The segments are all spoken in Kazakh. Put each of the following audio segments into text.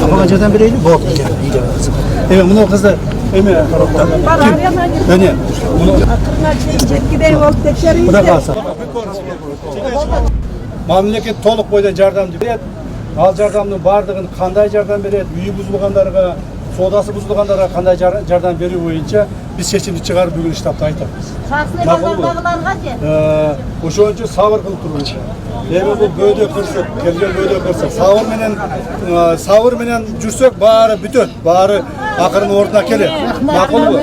Апаға жардам берейін, болды екен. Мұны қызды Эме, әне, ақырына жеткідей болып тексерейіз. Құда қалса. Мемлекет толық бойда жардамды береді. Ал жардамның бардығын қандай жардам береді, үйі бұзылғандарға, содасы бұзылғандарға қандай жардам беру бойынша біз шешімді шығарып бүгін штабта айтамыз. Ошончо сабыр қылып тұрмыз. Эми бұл бөйдө кырсык, келген бөйдө кырсык. Сабыр менен жүрсөк баары бүтөт, баары акырын ордуна келет. Макулбу?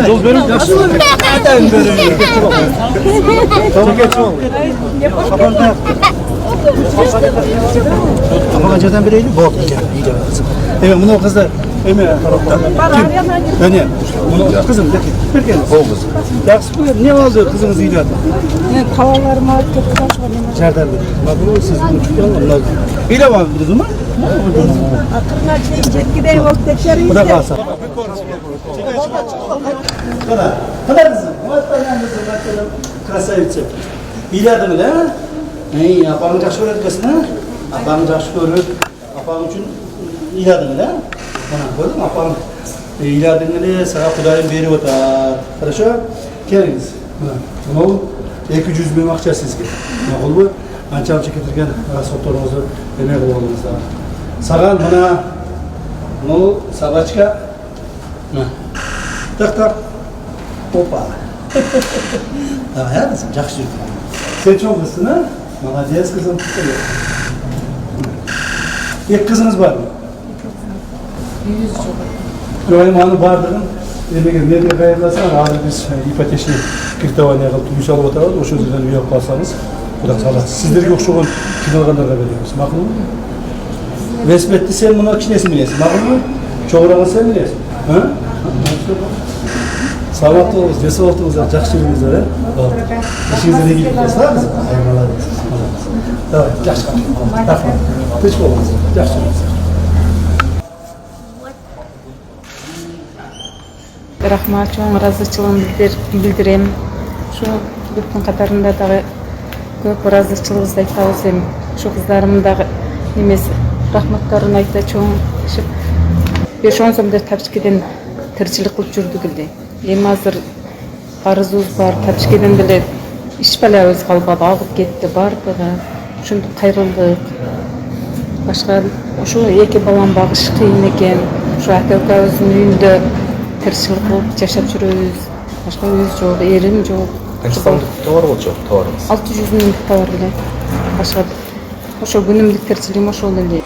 Жол берип, Апаға жардам берейін, болды екен. Мұны қызды әне, қызым, берген. Жақсы қой, не болды қызыңыз үйде аты? Қалаларыма кетіп жардам берейін. Сіз үйлі ма білді ма? ақырына жеткідей болып тексерейіз. Құда қалса. Қана қызым, красавица. Үйладың да? Апаң жақсы көреді кесін, апаң жақсы көреді, апаң үшін үйладың да? Көрдің, апаң үйладың да, саға құдайым беріп отыр. Хорошо? Келіңіз. Бұл 200 мың ақша сізге. Мақұл бұл, анша-анша кетірген расходтарыңызды демек болыңызда. Саған мұна, бұл собачка. Так. Опа. Жақсы жүрді. Sen çok hızlısın ha? Malades kızım. İlk kızınız var mı? 100 çok. Göğüm anı bardığın, nereye kayırlarsan, ağır biz ipoteşli kreditование qilib uy solib o'tiramiz, o'sha yerdan uy olib qolsangiz, xudo xohlasa. Sizlarga o'xshagan qiynalganlarga beramiz. Ma'qulmi? Velosipedni sen buni kichkinasini bilasan, ma'qulmi? Cho'g'rag'ini sen bilasan. Ha? Savatlı olunuz, cesur oldunuz, жақсы жүріңіздер, ішіңізде келіп қосылар біз? Давай, жақсы қалып. Рахмет. Тыныш болыңыз, жақсы жүріңіздер. Рахмат, чоң разычылығымды білдіремін. Шу көптің қатарында дағы көп разычылығызды айтқауыз ем. Шу қыздарымдағы немес рахматтарын айта чоң шып. 5-10 сомды тапшкеден тіршілік қылып жүрді күлді. Эми азыр арызыбыз бар, тапшкеден деле иш балабыз калбады, агып кетти бардыгы. Ошондо кайрылдык. Башка ошо эки балам багыш кыйын экен. Ошо ата-акабыздын үйүндө тиричилик кылып жашап жүрөбүз. Башка үйүбүз жок, эрим жок. Канча сомдук товар болчу, товарыңыз? 600 миңдик товар эле. Башка ошо күнүмдүк тиричилигим ошол эле.